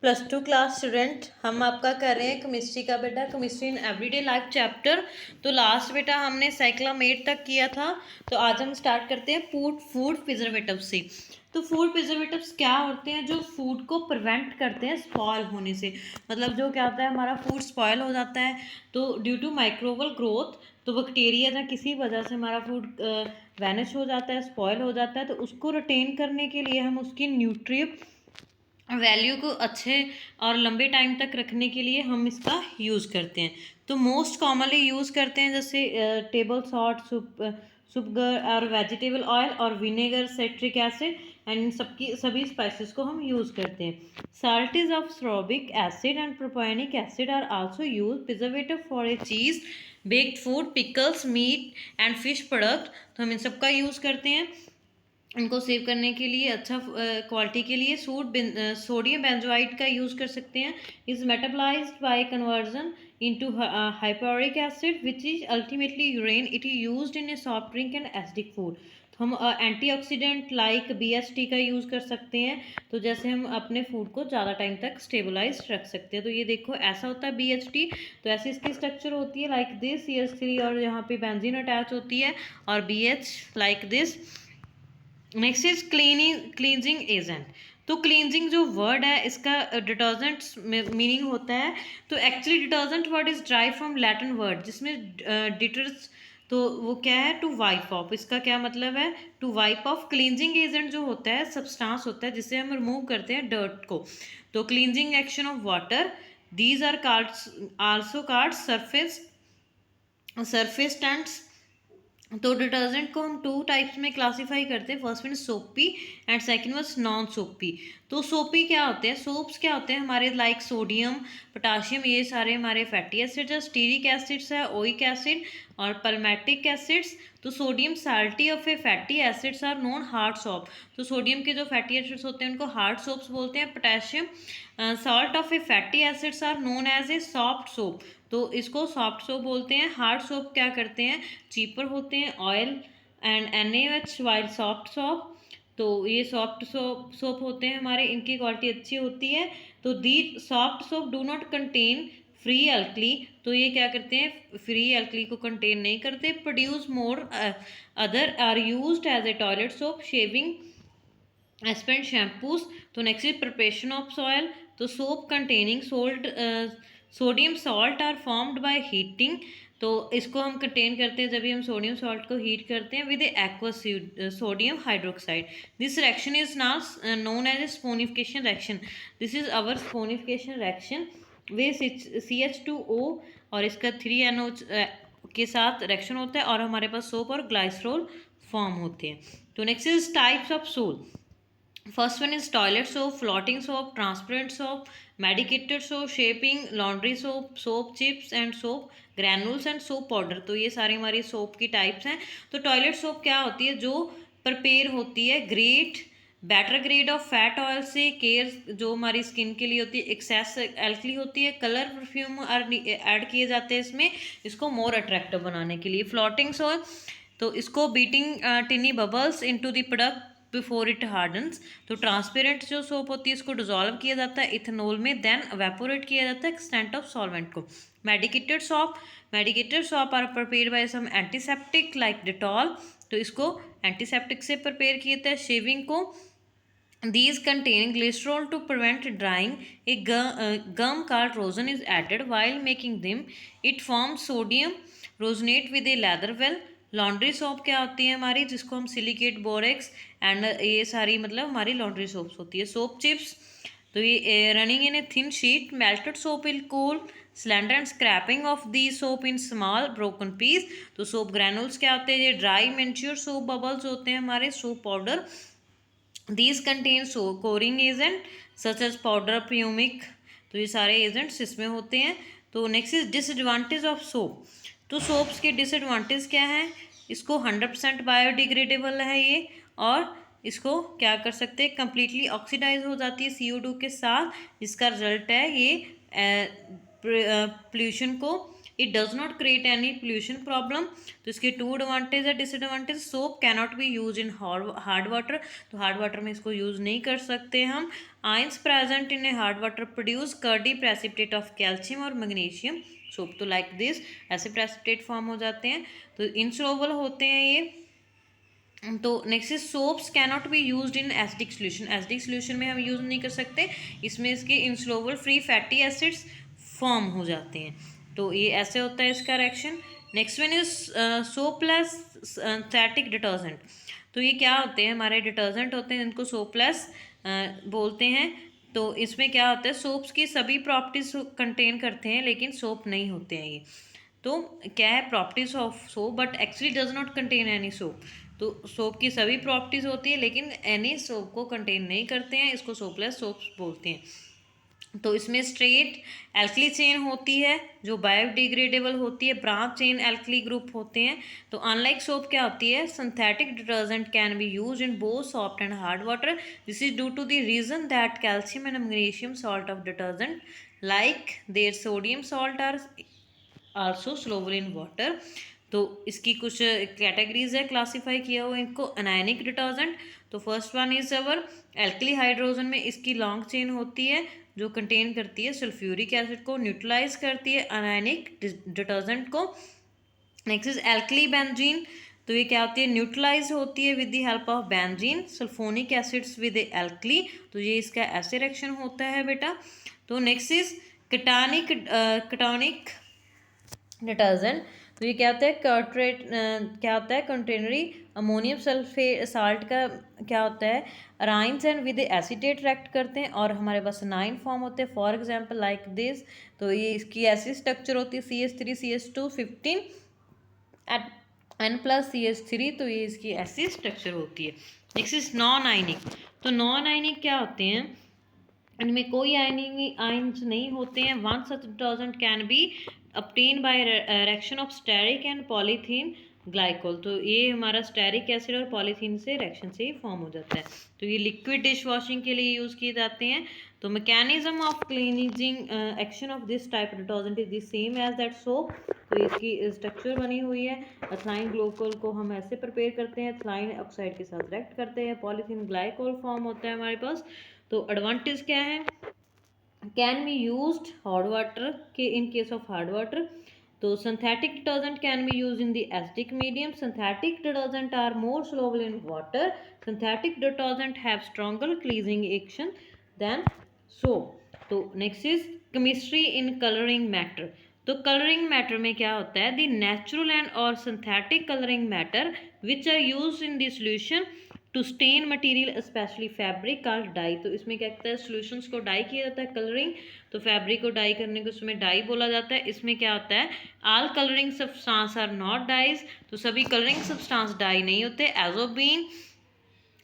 +2 class student, हम आपका कर रहे हैं केमिस्ट्री का बेटा, chemistry in everyday life chapter. तो लास्ट बेटा हमने साइक्लोमेट तक किया था, तो आज हम स्टार्ट करते हैं फूड प्रिजर्वेटिव से। तो फूड प्रिजर्वेटिव्स क्या होते हैं? जो फूड को प्रिवेंट करते हैं स्पॉयल होने से। मतलब जो क्या होता है, हमारा फूड स्पॉयल हो जाता है तो ड्यू टू माइक्रोवल ग्रोथ, तो बैक्टीरिया या किसी वजह से हमारा फूड वैनिश हो जाता है, स्पॉयल हो जाता है, तो उसको रिटेन करने के लिए हम उसकी न्यूट्रिएंट वैल्यू को अच्छे और लंबे टाइम तक रखने के लिए हम इसका यूज़ करते हैं। तो मोस्ट कॉमनली यूज़ करते हैं जैसे टेबल सॉल्ट, सुगर और वेजिटेबल ऑयल और विनेगर, सिट्रिक एसिड एंड इन सभी स्पाइसेस को हम यूज़ करते हैं। Salt is of sorbic acid and propionic acid are also use preservative for a cheese, baked food, pickles, meat and fish product. तो हम इन सब का यूज़ करते हैं इनको सेव करने के लिए, अच्छा क्वालिटी के लिए। सोडियम बेंजोआइड का यूज़ कर सकते हैं। Is metabolized by conversion into hippuric acid which is ultimately urine. It is used in a soft drink and acidic food. तो हम एंटीऑक्सीडेंट लाइक BHT का यूज़ कर सकते हैं, तो जैसे हम अपने फूड को ज़्यादा टाइम तक स्टेबलाइज रख सकते हैं। तो ये देखो ऐसा होता है BHT, तो ऐसी इसकी स्ट्रक्चर होती है लाइक दिस, CH3 और यहाँ पे बेंजीन अटैच होती है, और BH like this. Next is cleansing agent. तो क्लींजिंग जो वर्ड है इसका डिटर्जेंट मीनिंग होता है। तो actually detergent word is derived from Latin word जिसमें डिटर्स, तो वो क्या है? To wipe off. इसका क्या मतलब है? To wipe off. Cleansing agent जो होता है सब्सटेंस होता है जिससे हम रिमूव करते हैं डर्ट को। तो cleansing action of water, these are also called surfactants. तो डिटर्जेंट को हम 2 टाइप्स में क्लासीफाई करते हैं। First one soapy and second one non soapy. तो सोपी क्या होते हैं? सोप्स क्या होते हैं हमारे? लाइक सोडियम, पोटाशियम, ये सारे हमारे फैटी एसिड्स है। स्टीरिक एसिड्स है, ओइक एसिड और पल्मेटिक एसिड्स। तो sodium salts of a fatty acids are known hard soap. तो सोडियम के जो फैटी एसिड्स होते हैं उनको हार्ड सोप्स बोलते हैं। Potassium salt of a fatty acids are known as a soft soap. तो इसको सॉफ्ट सोप बोलते हैं। हार्ड सोप क्या करते हैं? चीपर होते हैं, oil and NaOH, while soft soap, तो ये सॉफ्ट सोप होते हैं हमारे, इनकी क्वालिटी अच्छी होती है। तो दी soft soap do not contain free alkali. तो ये क्या करते हैं? फ्री एल्कली को कंटेन नहीं करते। Produce more other are used as a toilet soap, shaving aspent shampoos. तो next is preparation of soil. तो soap containing sodium salt are formed by heating. तो इसको हम कंटेन करते हैं जब भी हम सोडियम सॉल्ट को हीट करते हैं with aqueous sodium hydroxide. This reaction is now known as a saponification reaction. This is our saponification reaction way CH2O और इसका 3NO के साथ रिएक्शन होता है और हमारे पास सोप और ग्लाइसरॉल फॉर्म होते हैं। तो next is types of soap. First one is toilet soap, floating soap, transparent soap, medicated soap, shaping, laundry soap, soap chips and soap granules and soap powder। तो ये सारी हमारी सोप की types हैं। तो टॉयलेट सोप क्या होती है? जो प्रिपेयर होती है great better grade of fat oil से, केयर जो हमारी स्किन के लिए होती है, एक्सेस एल्कली होती है, कलर परफ्यूम ऐड किए जाते हैं इसमें, इसको मोर अट्रैक्टिव बनाने के लिए। फ्लोटिंग सोप, तो इसको beating टिनी bubbles into the product before it hardens. तो ट्रांसपेरेंट जो सोप होती है इसको डिजोल्व किया जाता है इथेनॉल में, देन एवेपोरेट किया जाता है एक्सटेंट ऑफ सॉल्वेंट को। Medicated soap are prepared by some antiseptic like Dettol. तो इसको एंटीसेप्टिक से प्रिपेयर किया जाता है। शेविंग को these contain glycerol to prevent drying. A gum called rosin is added while making them. It forms sodium rosinate with a leather well. Laundry soap क्या होती है हमारी? जिसको हम सिलिकेट, बोरेक्स एंड ये सारी मतलब हमारी लॉन्ड्री सोप्स होती है। सोप चिप्स, तो ये running in a thin sheet. Melted soap will cool slender and scraping off the soap in small broken piece. तो सोप ग्रैनुल्स क्या होते हैं? ये ड्राई मेंच्योर सोप बबल्स होते हैं हमारे। Soap powder, these contain scouring agent such as powder, pumice. तो ये सारे एजेंट्स इसमें होते हैं। तो next is disadvantage of soap. तो सोप्स के डिसएडवांटेज क्या है? इसको 100% बायोडिग्रेडेबल है ये, और इसको क्या कर सकते हैं? कम्प्लीटली ऑक्सीडाइज हो जाती है CO2 के साथ, जिसका रिजल्ट है ये पोल्यूशन को it does not create any pollution problem. तो इसके 2 एडवांटेज है, disadvantage. Soap cannot be use in hard water, तो हार्ड वाटर में इसको यूज़ नहीं कर सकते हम। Ions present in a hard water produce curdy precipitate of calcium और मैग्नीशियम सोप, तो लाइक दिस ऐसे प्रेसिपिटेट फॉर्म हो जाते हैं, तो इनसोल्युबल होते हैं ये। तो next is soaps cannot be used in acidic solution, acidic solution में हम यूज़ नहीं कर सकते, इसमें इसके insoluble free fatty acids form हो जाते हैं, तो ये ऐसे होता है इसका reaction. Next one is soapless synthetic detergent, तो ये क्या होते हैं, हमारे डिटर्जेंट होते हैं इनको सोपलेस बोलते हैं। तो इसमें क्या होता है, सोप्स की सभी प्रॉपर्टीज कंटेन करते हैं लेकिन सोप नहीं होते हैं ये। तो क्या है properties of soap, but actually does not contain any soap, तो सोप की सभी प्रॉपर्टीज होती है लेकिन एनी सोप को कंटेन नहीं करते हैं, इसको सोपलेस सोप्स बोलते हैं। तो इसमें स्ट्रेट एल्कली चेन होती है जो बायोडिग्रेडेबल होती है, ब्रांच चेन एल्कली ग्रुप होते हैं। तो अनलाइक सोप क्या होती है, synthetic detergent can be use in both soft and hard water, this is due to the reason that calcium and magnesium salt of detergent like their sodium salt are also soluble in water. तो इसकी कुछ categories है classify किया हुआ इनको, anionic detergent, तो first one is our alkali hydrogen में इसकी लॉन्ग चेन होती है जो कंटेन करती है सल्फ्यूरिक एसिड को, न्यूट्रलाइज करती है अनायनिक डिटर्जेंट को। नेक्स्ट इज एल्कली बेंजीन, तो ये क्या होती है, न्यूट्रलाइज होती है with the help of benzene sulphonic acids with alkali, तो ये इसका ऐसे रिएक्शन होता है बेटा। तो नेक्स्ट इज कटानिक डिटर्जेंट, तो ये क्या होता है, क्या होता है, कंटेनरी अमोनियम सल्फेट साल्ट का क्या होता है, अराइंस एंड विद एसीटेट रिएक्ट करते हैं और हमारे पास 9 फॉर्म होते हैं, फॉर एग्जांपल लाइक दिस। तो ये इसकी ऐसी स्ट्रक्चर होती है CH3CH2 15 एट N+CH3, तो ये इसकी ऐसी स्ट्रक्चर होती है। नेक्स्ट इज नॉन आयनिक, तो नॉन आयनिक क्या होते हैं, इनमें कोई आयन्स नहीं होते हैं। One such detergent can be obtained by reaction of stearic and polythene glycol, तो ये हमारा स्टेरिक एसिड और पॉलीथीन से रिएक्शन से ही फॉर्म हो जाता है। तो ये लिक्विड डिश वॉशिंग के लिए यूज़ किए जाते हैं। तो mechanism of cleansing action of this type detergent is the same as that soap, तो इसकी स्ट्रक्चर बनी हुई है, एथिलाइन ग्लाइकोल को हम ऐसे प्रिपेयर करते हैं, एथिलाइन ऑक्साइड के साथ रिएक्ट करते हैं, पॉलीथीन ग्लाइकोल फॉर्म होता है हमारे पास। तो एडवांटेज क्या है, can be used hard water के in case of hard water, तो synthetic detergent can be use in the acidic medium, synthetic detergent are more soluble in water, synthetic detergent have stronger cleansing action than soap. तो next is chemistry in colouring matter, तो colouring matter में क्या होता है, the natural and और synthetic colouring matter which are use in the solution to stain material specially fabric का die, तो इसमें क्या कहता है, सॉल्यूशंस को डाई किया जाता है कलरिंग, तो फैब्रिक को डाई करने को उसमें डाई बोला जाता है। इसमें क्या होता है, all colouring substance are not dyes, तो सभी कलरिंग सब्सटेंस डाई नहीं होते। Azobenzene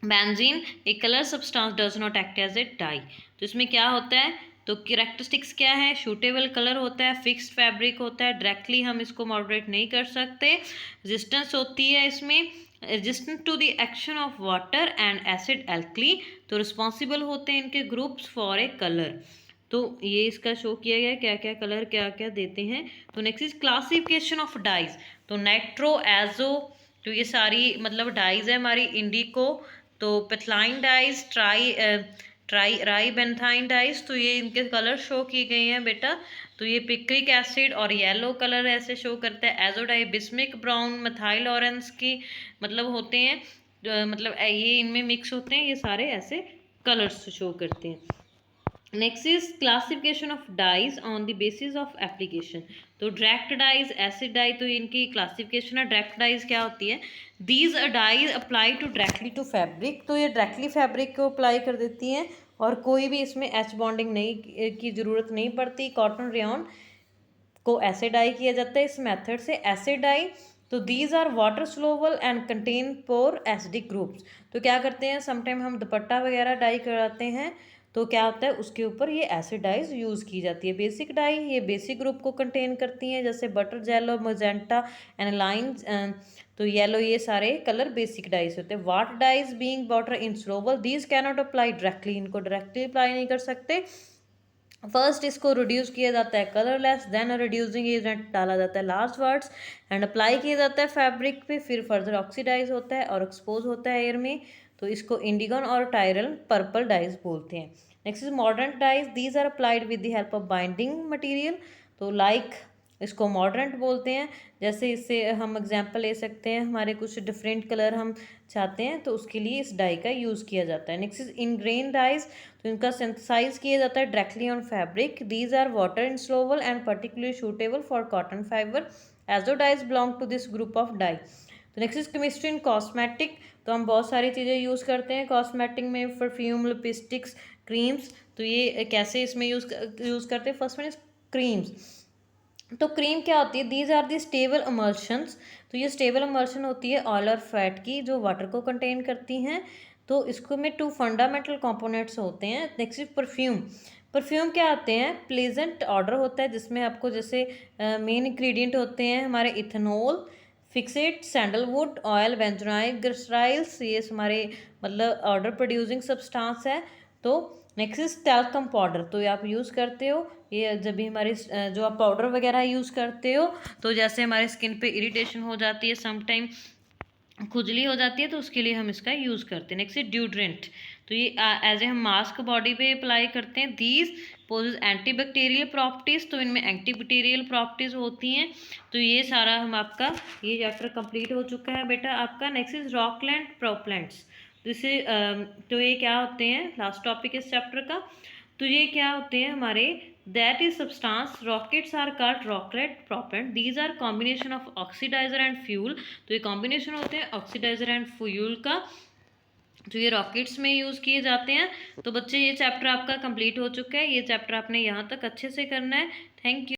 benzene a colour substance does not act as a dye, तो इसमें क्या होता है, तो कैरेक्टरिस्टिक्स क्या है, शूटेबल कलर होता है, फिक्स्ड फैब्रिक होता है, डायरेक्टली हम इसको मॉडरेट नहीं कर सकते, रेजिस्टेंस होती है इसमें, resistant to the action of water and acid alkali, तो रिस्पॉन्सिबल होते हैं इनके ग्रुप्स फॉर ए कलर। तो ये इसका शो किया गया क्या क्या कलर क्या क्या देते हैं। तो next is classification of dyes, तो नाइट्रो एजो, तो ये सारी मतलब डाइज है हमारी, इंडिको, तो पेथलाइन डाइज, राई बेंथाइन डाइज, तो ये इनके कलर शो किए गए हैं बेटा। तो ये पिक्रिक एसिड और येलो कलर ऐसे शो करता है, एजोडाई बिस्मिक ब्राउन मिथाइल ऑरेंज की मतलब होते हैं, मतलब ये इनमें मिक्स होते हैं, ये सारे ऐसे कलर्स शो करते हैं। Next is classification of dyes on the basis of application, तो डायरेक्ट डाइज, एसिड डाई, तो इनकी क्लासिफिकेशन है। डायरेक्ट डाइज क्या होती है, these dyes apply to directly to fabric, तो ये डायरेक्टली फैब्रिक को अप्लाई कर देती हैं और कोई भी इसमें एच बॉन्डिंग नहीं की ज़रूरत नहीं पड़ती। कॉटन रेयन को ऐसे डाई किया जाता है इस मेथड से, एसिड डाई, तो these are water soluble and contain poor acidic groups, तो क्या करते हैं, समटाइम हम दुपट्टा वगैरह डाई कराते हैं तो क्या होता है उसके ऊपर ये एसिड डाइज यूज़ की जाती है। बेसिक डाई ये बेसिक ग्रुप को कंटेन करती हैं, जैसे बटर जेलो, मजेंटा, एनालाइन, तो येलो, ये सारे कलर बेसिक डाइज होते हैं। Water dyes being water insoluble, these cannot apply directly, इनको डायरेक्टली अप्लाई नहीं कर सकते, फर्स्ट इसको रिड्यूस किया जाता है कलरलेस, देन रिड्यूसिंग एजेंट डाला जाता है लार्ज वर्ड्स एंड अप्लाई किया जाता है फैब्रिक पे, फिर फर्दर ऑक्सीडाइज होता है और एक्सपोज होता है एयर में, तो इसको इंडिगोन और टायरल पर्पल डाइज बोलते हैं। Next is modern dyes, these are applied with the help of binding material, तो लाइक इसको मॉडर्न बोलते हैं। जैसे इससे हम एग्जांपल ले सकते हैं, हमारे कुछ डिफरेंट कलर हम चाहते हैं तो उसके लिए इस डाई का यूज़ किया जाता है। नेक्स्ट इज इनग्रेन डाइज, तो इनका सिंथेसाइज किया जाता है directly on fabric, these are water insoluble and particularly suitable for cotton fibre, azo dyes belong to this group of dye. तो next is chemistry in cosmetic, तो हम बहुत सारी चीज़ें यूज़ करते हैं कॉस्मेटिक में, परफ्यूम, लिपस्टिक्स, क्रीम्स, तो ये कैसे इसमें यूज़ करते हैं। फर्स्ट वन इज क्रीम्स, तो क्रीम क्या होती है, दीज आर दी स्टेबल अमल्शंस, तो ये स्टेबल अमल्शन होती है ऑयल और फैट की जो वाटर को कंटेन करती हैं, तो इसको में टू फंडामेंटल कंपोनेंट्स होते हैं। नेक्स्ट इज परफ्यूम, परफ्यूम क्या होते हैं, प्लेजेंट ऑर्डर होता है जिसमें आपको जैसे मेन इंग्रेडिएंट होते हैं हमारे इथेनॉल, फिक्सेट, सैंडलवुड ऑयल, बेंजोनाइल ग्लिसराइल्स, ये हमारे मतलब ऑर्डर प्रोड्यूसिंग सब्सटेंस है। तो नेक्स्ट इज टैल्कम पाउडर, तो ये आप यूज़ करते हो, ये जब भी हमारी जो आप पाउडर वगैरह यूज़ करते हो तो जैसे हमारे स्किन पे इरिटेशन हो जाती है, समटाइम खुजली हो जाती है, तो उसके लिए हम इसका यूज़ करते हैं। नेक्स्ट इज ड्यूड्रेंट, तो ये एज ए हम मास्क बॉडी पे अप्लाई करते हैं। दीज पोजेज एंटीबैक्टीरियल प्रॉपर्टीज़, तो इनमें एंटीबैक्टीरियल प्रॉपर्टीज़ होती हैं। तो ये सारा हम आपका ये चैप्टर कंप्लीट हो चुका है बेटा आपका। नेक्स्ट इज रॉकलैंड प्रोपेलेंट्स, जैसे तो ये क्या होते हैं, लास्ट टॉपिक इस चैप्टर का। तो ये क्या होते हैं हमारे, that is substance, rockets are called rocket propellant, these are combination of oxidiser and fuel, तो ये कॉम्बिनेशन होते हैं ऑक्सीडाइजर एंड फ्यूल का, तो ये रॉकेट्स में यूज़ किए जाते हैं। तो बच्चे ये चैप्टर आपका कंप्लीट हो चुका है, ये चैप्टर आपने यहाँ तक अच्छे से करना है। Thank you.